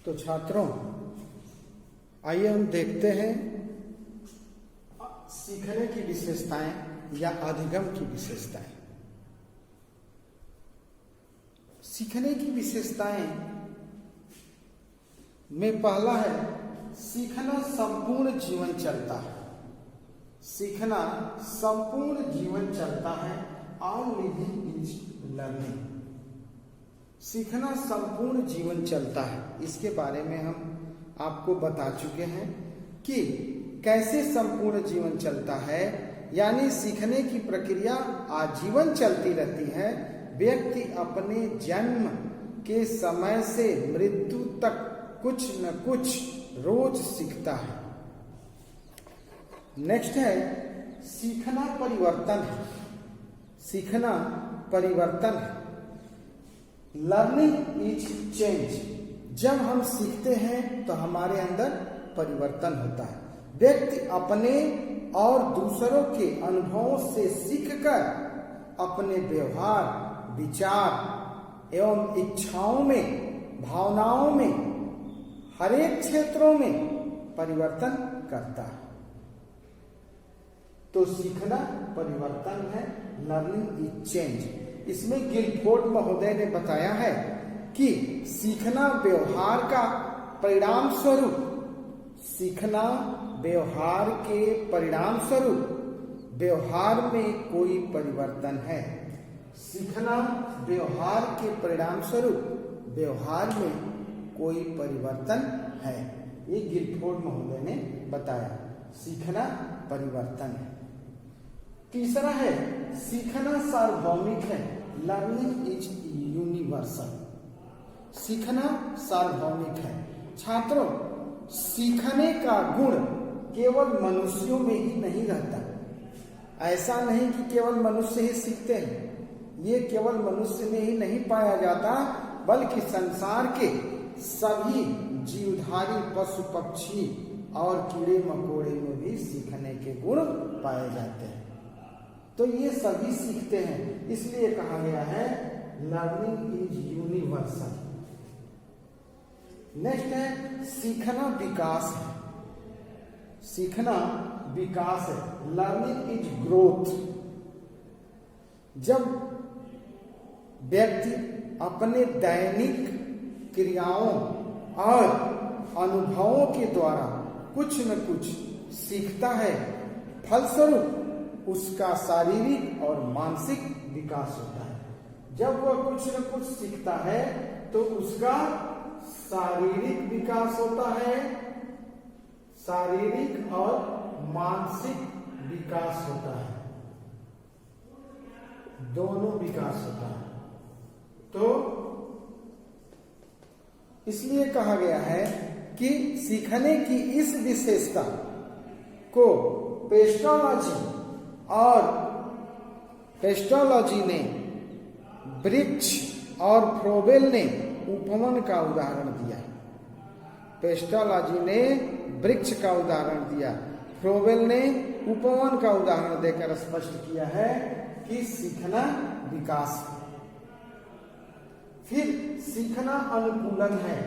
तो छात्रों, आइए हम देखते हैं सीखने की विशेषताएं या अधिगम की विशेषताएं। सीखने की विशेषताएं में पहला है सीखना संपूर्ण जीवन चलता है। सीखना संपूर्ण जीवन चलता है। All living is learning. सीखना संपूर्ण जीवन चलता है। इसके बारे में हम आपको बता चुके हैं कि कैसे संपूर्ण जीवन चलता है, यानी सीखने की प्रक्रिया आजीवन चलती रहती है। व्यक्ति अपने जन्म के समय से मृत्यु तक कुछ न कुछ रोज सीखता है। नेक्स्ट है सीखना परिवर्तन है। सीखना परिवर्तन है। Learning is change. जब हम सीखते हैं तो हमारे अंदर परिवर्तन होता है। व्यक्ति अपने और दूसरों के अनुभवों से सीखकर अपने व्यवहार, विचार एवं इच्छाओं में, भावनाओं में, हर एक क्षेत्रों में परिवर्तन करता है। तो सीखना परिवर्तन है। Learning is change. इसमें गिलफोर्ड महोदय ने बताया है कि सीखना व्यवहार का परिणाम स्वरूप, सीखना व्यवहार के परिणाम स्वरूप व्यवहार में कोई परिवर्तन है। सीखना व्यवहार के परिणाम स्वरूप व्यवहार में कोई परिवर्तन है। ये गिलफोर्ड महोदय ने बताया। सीखना परिवर्तन है। तीसरा है सीखना सार्वभौमिक है। Learning is universal. सीखना सार्वभौमिक है। छात्रों, सीखने का गुण केवल मनुष्यों में ही नहीं रहता। ऐसा नहीं कि केवल मनुष्य ही सीखते हैं। ये केवल मनुष्य में ही नहीं पाया जाता, बल्कि संसार के सभी जीवधारी पशु पक्षी और कीड़े मकोड़े में भी सीखने के गुण पाए जाते हैं। तो ये सभी सीखते हैं, इसलिए कहा गया है लर्निंग इज यूनिवर्सल। नेक्स्ट है सीखना विकास है। सीखना विकास है। Learning is growth. जब व्यक्ति अपने दैनिक क्रियाओं और अनुभवों के द्वारा कुछ न कुछ सीखता है, फलस्वरूप उसका शारीरिक और मानसिक विकास होता है। जब वह कुछ न कुछ सीखता है तो उसका शारीरिक विकास होता है, शारीरिक और मानसिक विकास होता है, दोनों विकास होता है। तो इसलिए कहा गया है कि सीखने की इस विशेषता को पेस्टोलॉजी ने, ब्रिक्स और फ्रोबेल ने उपवन का उदाहरण दिया। पेस्टोलॉजी ने ब्रिक्स का उदाहरण दिया, फ्रोबेल ने उपवन का उदाहरण देकर स्पष्ट किया है कि सीखना विकास है। फिर सीखना अनुकूलन है।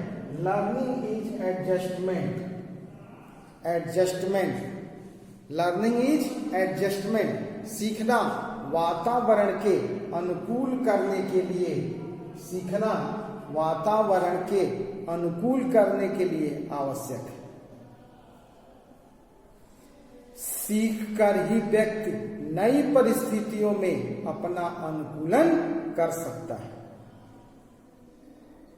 Learning is adjustment. Adjustment. Learning is adjustment. सीखना वातावरण के अनुकूल करने के लिए, सीखना वातावरण के अनुकूल करने के लिए आवश्यक है। सीखकर ही व्यक्ति नई परिस्थितियों में अपना अनुकूलन कर सकता है।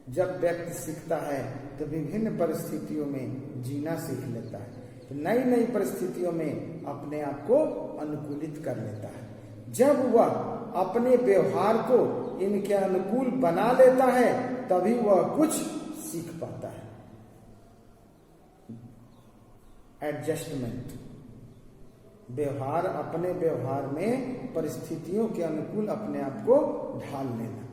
जब व्यक्ति सीखता है तो विभिन्न परिस्थितियों में जीना सीख लेता है, तो नई नई परिस्थितियों में अपने आप को अनुकूलित कर लेता है। जब वह अपने व्यवहार को इनके अनुकूल बना लेता है तभी वह कुछ सीख पाता है। एडजस्टमेंट। व्यवहार, अपने व्यवहार में परिस्थितियों के अनुकूल अपने आप को ढाल लेना,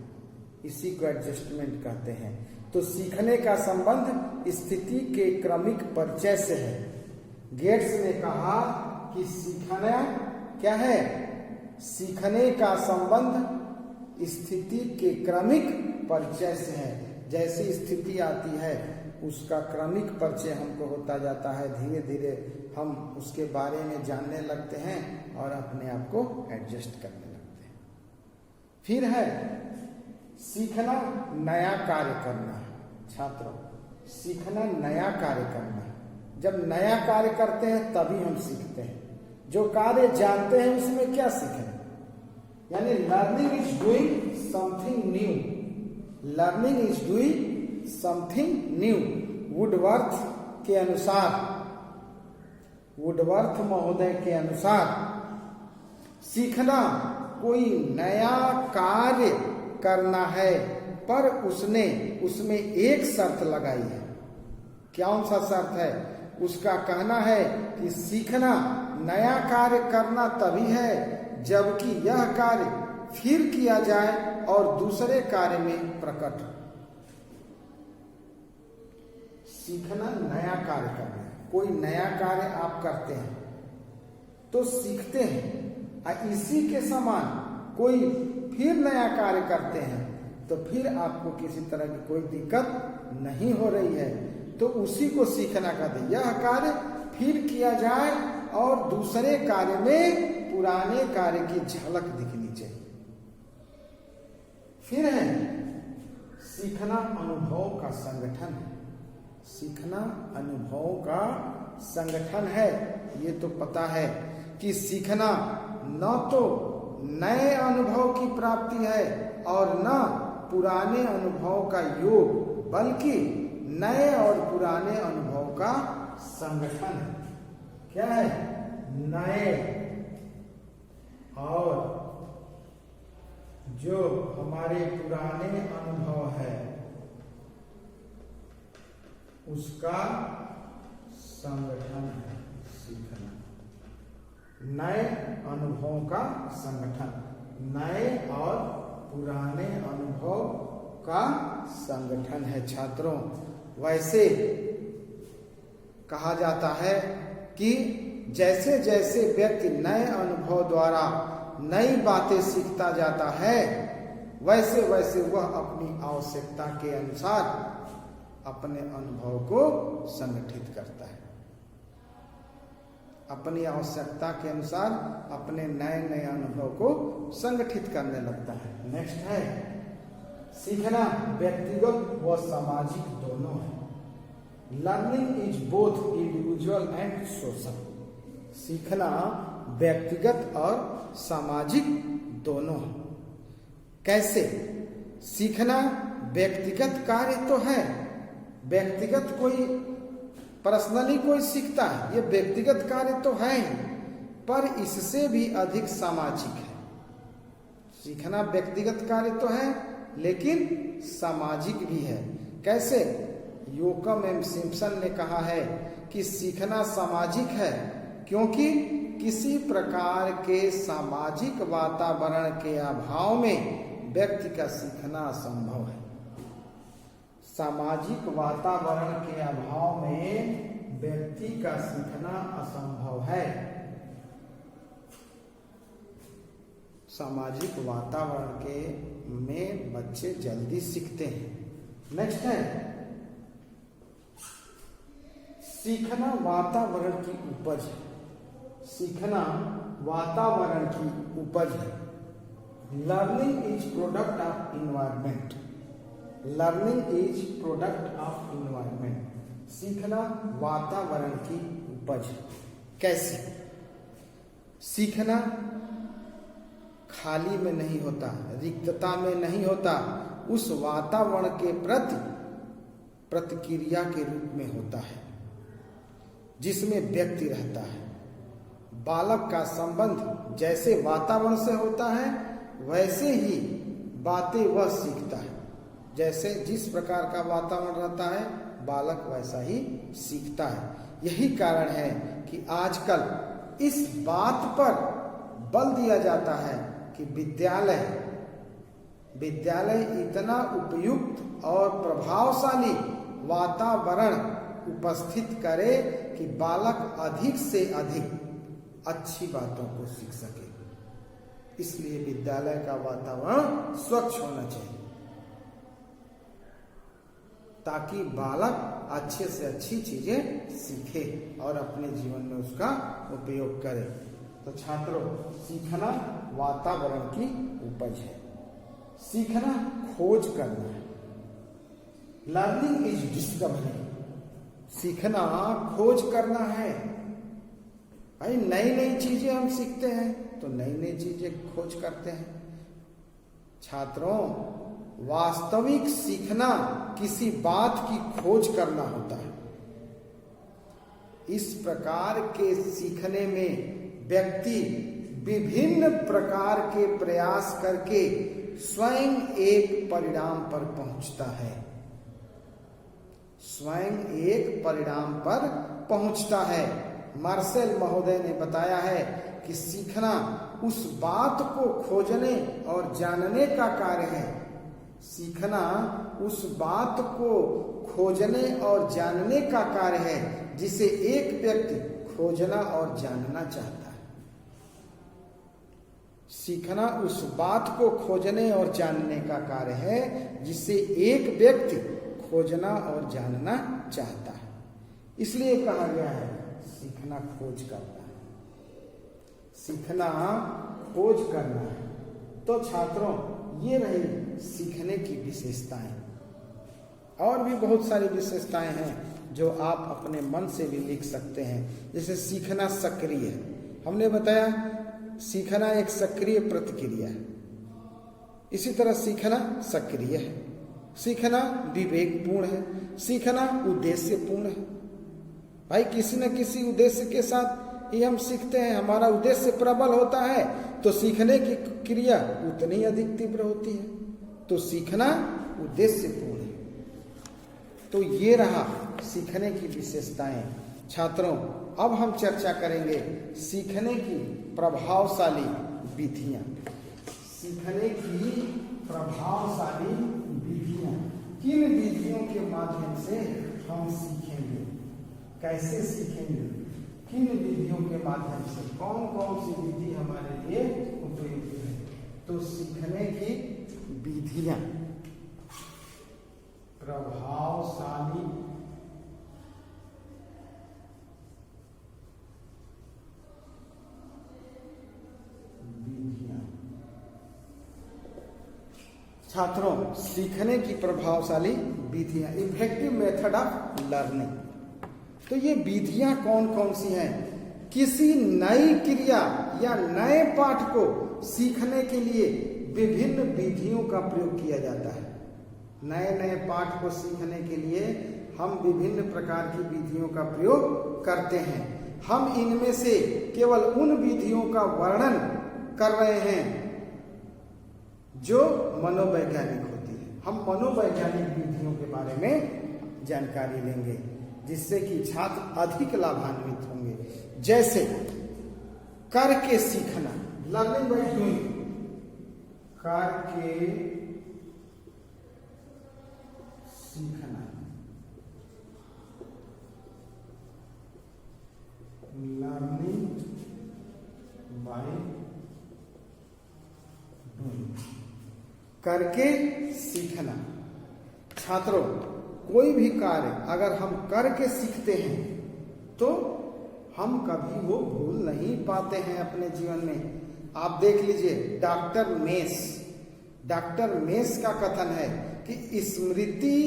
इसी को एडजस्टमेंट कहते हैं। तो सीखने का संबंध स्थिति के क्रमिक परिचय से है। गेट्स ने कहा कि सीखना क्या है? सीखने का संबंध स्थिति के क्रमिक परिचय से है। जैसी स्थिति आती है उसका क्रमिक परिचय हमको होता जाता है। धीरे धीरे हम उसके बारे में जानने लगते हैं और अपने आप को एडजस्ट करने लगते हैं। फिर है सीखना नया कार्य करना। छात्रों, सीखना नया कार्य करना। जब नया कार्य करते हैं तभी हम सीखते हैं। जो कार्य जानते हैं उसमें क्या सीखें? यानी learning is doing something new. Learning is doing something new. Woodworth के अनुसार, वुडवर्थ महोदय के अनुसार सीखना कोई नया कार्य करना है, पर उसने उसमें एक शर्त लगाई है। कौन सा शर्त है? उसका कहना है कि सीखना नया कार्य करना तभी है जबकि यह कार्य फिर किया जाए और दूसरे कार्य में प्रकट हो। सीखना नया कार्य करना है। कोई नया कार्य आप करते हैं तो सीखते हैं। इसी के समान कोई फिर नया कार्य करते हैं तो फिर आपको किसी तरह की कोई दिक्कत नहीं हो रही है, तो उसी को सीखना कहते हैं। यह कार्य फिर किया जाए और दूसरे कार्य में पुराने कार्य की झलक दिखनी चाहिए। फिर है सीखना अनुभव का संगठन है। सीखना अनुभव का संगठन है। ये तो पता है कि सीखना न तो नए अनुभव की प्राप्ति है और न पुराने अनुभव का योग, बल्कि नए और पुराने अनुभव का संगठन है। क्या है? नए और जो हमारे पुराने अनुभव है उसका संगठन है सीखना। नए अनुभवों का संगठन, नए और पुराने अनुभव का संगठन है। छात्रों, वैसे कहा जाता है कि जैसे जैसे व्यक्ति नए अनुभव द्वारा नई बातें सीखता जाता है, वैसे वैसे वह अपनी आवश्यकता के अनुसार अपने अनुभव को संगठित करता है। अपनी आवश्यकता के अनुसार अपने नए नए अनुभव को संगठित करने लगता है। नेक्स्ट है सीखना व्यक्तिगत व सामाजिक दोनों है। Learning is both individual and social. सीखना व्यक्तिगत और सामाजिक दोनों है। कैसे? सीखना व्यक्तिगत कार्य तो है, व्यक्तिगत कोई पर्सनली कोई सीखता है, ये व्यक्तिगत कार्य तो है, पर इससे भी अधिक सामाजिक है। सीखना व्यक्तिगत कार्य तो है लेकिन सामाजिक भी है। कैसे? योकम एम सिम्पसन ने कहा है कि सीखना सामाजिक है क्योंकि किसी प्रकार के सामाजिक वातावरण के अभाव में व्यक्ति का सीखना असंभव है। सामाजिक वातावरण के अभाव में व्यक्ति का सीखना असंभव है। सामाजिक वातावरण के में बच्चे जल्दी सीखते हैं। नेक्स्ट है सीखना वातावरण की उपज है। सीखना वातावरण की उपज है। Learning is product of environment. Learning is product of environment. सीखना वातावरण की उपज है। कैसे? सीखना खाली में नहीं होता, रिक्तता में नहीं होता, उस वातावरण के प्रति प्रतिक्रिया के रूप में होता है जिसमें व्यक्ति रहता है। बालक का संबंध जैसे वातावरण से होता है वैसे ही बातें वह सीखता है। जैसे जिस प्रकार का वातावरण रहता है बालक वैसा ही सीखता है। यही कारण है कि आजकल इस बात पर बल दिया जाता है कि विद्यालय इतना उपयुक्त और प्रभावशाली वातावरण उपस्थित करे कि बालक अधिक से अधिक अच्छी बातों को सीख सके। इसलिए विद्यालय का वातावरण स्वच्छ होना चाहिए। ताकि बालक अच्छे से अच्छी चीजें सीखे और अपने जीवन में उसका उपयोग करे। तो छात्रों, सीखना वातावरण की उपज है। सीखना खोज करना है। Learning is discovery. सीखना खोज करना है। भाई नई नई चीजें हम सीखते हैं तो नई नई चीजें खोज करते हैं। छात्रों, वास्तविक सीखना किसी बात की खोज करना होता है। इस प्रकार के सीखने में व्यक्ति विभिन्न प्रकार के प्रयास करके स्वयं एक परिणाम पर पहुंचता है। स्वयं एक परिणाम पर पहुंचता है। मार्सेल महोदय ने बताया है कि सीखना उस बात को खोजने और जानने का कार्य है। सीखना उस बात को खोजने और जानने का कार्य है जिसे एक व्यक्ति खोजना और जानना चाहता है। सीखना उस बात को खोजने और जानने का कार्य है जिसे एक व्यक्ति खोजना और जानना चाहता है। इसलिए कहा गया है सीखना खोज करना है। सीखना खोज करना है। तो छात्रों, ये रही सीखने की विशेषताएं। और भी बहुत सारी विशेषताएं हैं जो आप अपने मन से भी लिख सकते हैं। जैसे सीखना सक्रिय है। हमने बताया सीखना एक सक्रिय प्रतिक्रिया है। इसी तरह सीखना सक्रिय है। सीखना विवेकपूर्ण है। सीखना उद्देश्यपूर्ण है। भाई किसी न किसी उद्देश्य के साथ ही हम सीखते हैं। हमारा उद्देश्य प्रबल होता है तो सीखने की क्रिया उतनी अधिक तीव्र होती है। तो सीखना उद्देश्यपूर्ण है। तो ये रहा सीखने की विशेषताएं। छात्रों, अब हम चर्चा करेंगे सीखने की प्रभावशाली विधियां। सीखने की प्रभावशाली विधियां। किन विधियों के माध्यम से हम सीखेंगे, कैसे सीखेंगे, किन विधियों के माध्यम से, कौन कौन सी विधि हमारे लिए उपयुक्त है। तो सीखने की विधियां, प्रभावशाली विधियां। छात्रों, सीखने की प्रभावशाली विधियां, इफेक्टिव मेथड ऑफ लर्निंग। तो ये विधियां कौन कौन सी हैं? किसी नई क्रिया या नए पाठ को सीखने के लिए विभिन्न विधियों का प्रयोग किया जाता है। नए नए पाठ को सीखने के लिए हम विभिन्न प्रकार की विधियों का प्रयोग करते हैं। हम इनमें से केवल उन विधियों का वर्णन कर रहे हैं जो मनोवैज्ञानिक होती है। हम मनोवैज्ञानिक विधियों के बारे में जानकारी लेंगे जिससे कि छात्र अधिक लाभान्वित होंगे। जैसे करके सीखना, लर्निंग बाय डूइंग। करके सीखना, लर्निंग बाय डूइंग। करके सीखना। छात्रों, कोई भी कार्य अगर हम करके सीखते हैं तो हम कभी वो भूल नहीं पाते हैं अपने जीवन में। आप देख लीजिए डॉक्टर मेस का कथन है कि स्मृति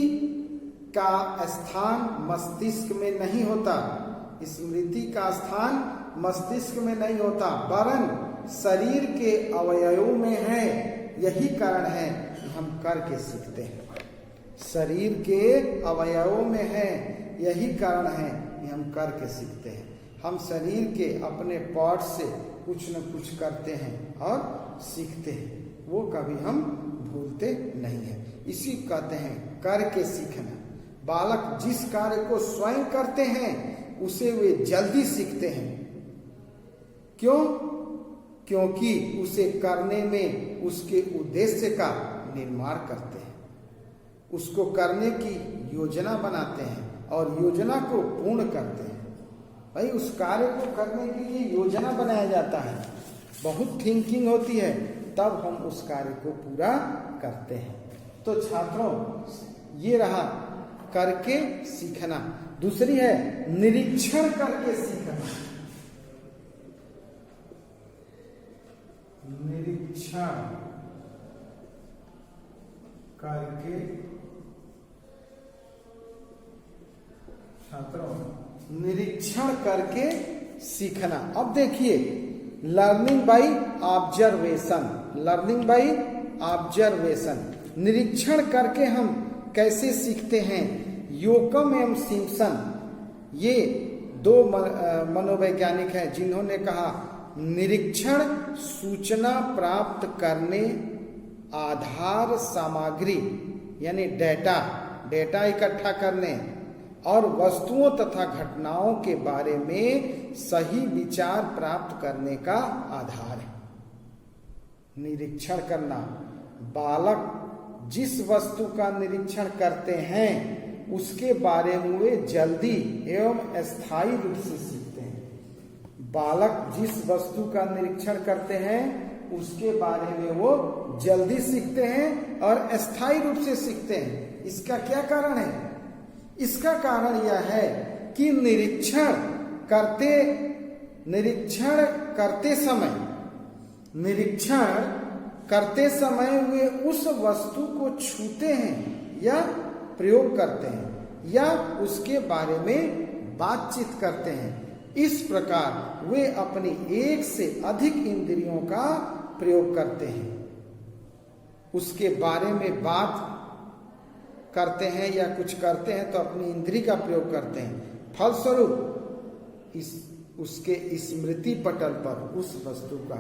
का स्थान मस्तिष्क में नहीं होता। स्मृति का स्थान मस्तिष्क में नहीं होता वरन शरीर के अवयवों में है। यही कारण है कि हम करके सीखते हैं। शरीर के अवयवों में है, यही कारण है कि हम करके सीखते हैं। हम शरीर के अपने पार्ट से कुछ न कुछ करते हैं और सीखते हैं, वो कभी हम भूलते नहीं हैं। इसी कहते हैं करके सीखना। बालक जिस कार्य को स्वयं करते हैं उसे वे जल्दी सीखते हैं। क्यों? क्योंकि उसे करने में उसके उद्देश्य का निर्माण करते हैं, उसको करने की योजना बनाते हैं और योजना को पूर्ण करते हैं। भाई उस कार्य को करने के लिए योजना बनाया जाता है, बहुत थिंकिंग होती है, तब हम उस कार्य को पूरा करते हैं। तो छात्रों, ये रहा करके सीखना। दूसरी है निरीक्षण करके सीखना। निरीक्षण करके छात्रों, निरीक्षण करके सीखना। अब देखिए, learning by observation, learning by observation, निरीक्षण करके हम कैसे सीखते हैं। योकम एवं सिम्पसन ये दो मनोवैज्ञानिक हैं जिन्होंने कहा निरीक्षण सूचना प्राप्त करने, आधार सामग्री यानी डेटा इकट्ठा करने और वस्तुओं तथा घटनाओं के बारे में सही विचार प्राप्त करने का आधार है। निरीक्षण करना, बालक जिस वस्तु का निरीक्षण करते हैं उसके बारे में वे जल्दी एवं स्थायी रूप से सीखते हैं। बालक जिस वस्तु का निरीक्षण करते हैं उसके बारे में वो जल्दी सीखते हैं और स्थायी रूप से सीखते हैं। इसका क्या कारण है? इसका कारण यह है कि निरीक्षण करते समय वे उस वस्तु को छूते हैं या प्रयोग करते हैं या उसके बारे में बातचीत करते हैं। इस प्रकार वे अपनी एक से अधिक इंद्रियों का प्रयोग करते हैं, उसके बारे में बात करते हैं या कुछ करते हैं तो अपनी इंद्री का प्रयोग करते हैं। फलस्वरूप उसके स्मृति पटल पर उस वस्तु का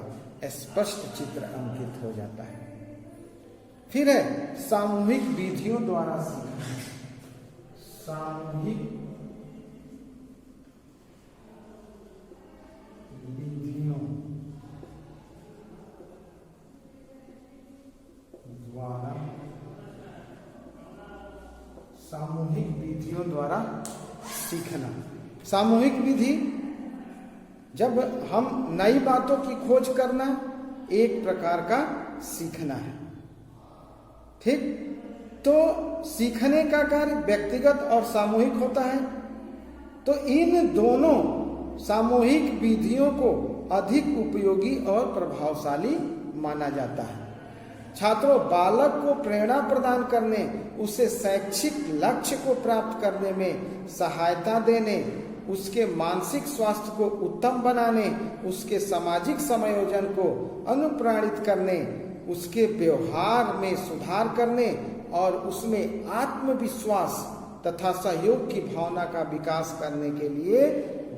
स्पष्ट चित्र अंकित हो जाता है। फिर है सामूहिक विधियों द्वारा सीखना। सामूहिक विधियों द्वारा, सामूहिक विधियों द्वारा सीखना। सामूहिक विधि, जब हम नई बातों की खोज करना एक प्रकार का सीखना है, ठीक। तो सीखने का कार्य व्यक्तिगत और सामूहिक होता है। तो इन दोनों सामूहिक विधियों को अधिक उपयोगी और प्रभावशाली माना जाता है। छात्रों, बालक को प्रेरणा प्रदान करने, उसे शैक्षिक लक्ष्य को प्राप्त करने में सहायता देने, उसके मानसिक स्वास्थ्य को उत्तम बनाने, उसके सामाजिक समायोजन को अनुप्राणित करने, उसके व्यवहार में सुधार करने और उसमें आत्मविश्वास तथा सहयोग की भावना का विकास करने के लिए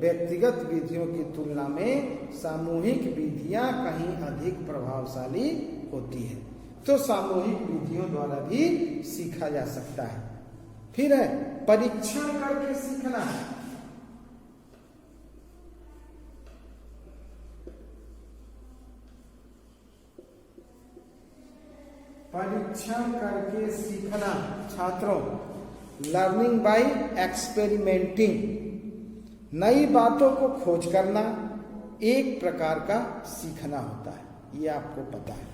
व्यक्तिगत विधियों की तुलना में सामूहिक विधियां कहीं अधिक प्रभावशाली होती है। तो सामूहिक विधियों द्वारा भी सीखा जा सकता है। फिर है परीक्षण करके सीखना। परीक्षण करके सीखना छात्रों, लर्निंग बाय एक्सपेरिमेंटिंग, नई बातों को खोज करना एक प्रकार का सीखना होता है। ये आपको पता है,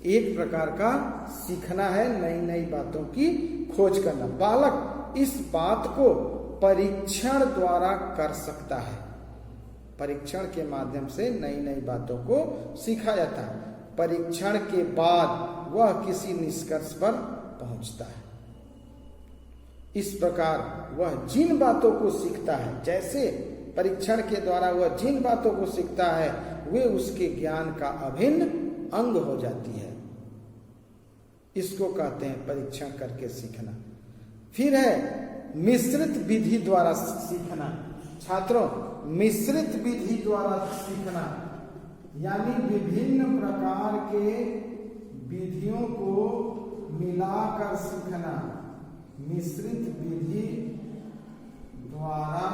एक प्रकार का सीखना है, नई नई बातों की खोज करना। बालक इस बात को परीक्षण द्वारा कर सकता है। परीक्षण के माध्यम से नई नई बातों को सीखा जाता है। परीक्षण के बाद वह किसी निष्कर्ष पर पहुंचता है। इस प्रकार वह जिन बातों को सीखता है, जैसे परीक्षण के द्वारा वह जिन बातों को सीखता है वे उसके ज्ञान का अभिन्न अंग हो जाती है। इसको कहते हैं परीक्षण करके सीखना। फिर है मिश्रित विधि द्वारा सीखना। छात्रों, मिश्रित विधि द्वारा सीखना यानी विभिन्न प्रकार के विधियों को मिलाकर सीखना। मिश्रित विधि द्वारा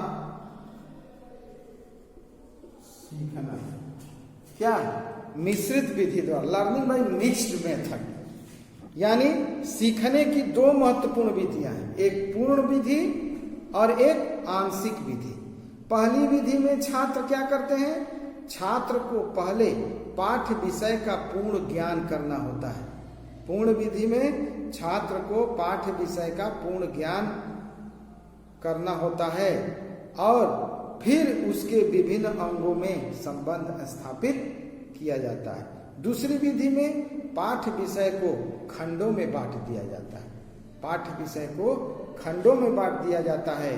सीखना। क्या? मिश्रित विधि द्वारा, लर्निंग बाय मिक्स्ड मेथड, यानी सीखने की दो महत्वपूर्ण विधियां हैं, एक पूर्ण विधि और एक आंशिक विधि। पहली विधि में छात्र क्या करते हैं? छात्र को पहले पाठ्य विषय का पूर्ण ज्ञान करना होता है, पूर्ण विधि में छात्र को पाठ्य विषय का पूर्ण ज्ञान करना होता है और फिर उसके विभिन्न अंगों में संबंध स्थापित किया जाता है। दूसरी विधि में पाठ्य विषय को खंडों में बांट दिया जाता है। पाठ्य विषय को खंडों में बांट दिया जाता है।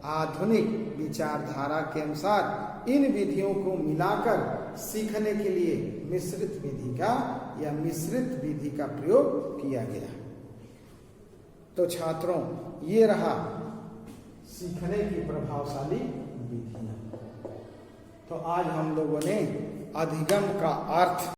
आधुनिक विचारधारा के अनुसार इन विधियों को मिलाकर सीखने के लिए मिश्रित विधि का प्रयोग किया गया। तो छात्रों, ये रहा सीखने की प्रभावशाली विधियां। तो आज हम लोगों ने अधिगम का अर्थ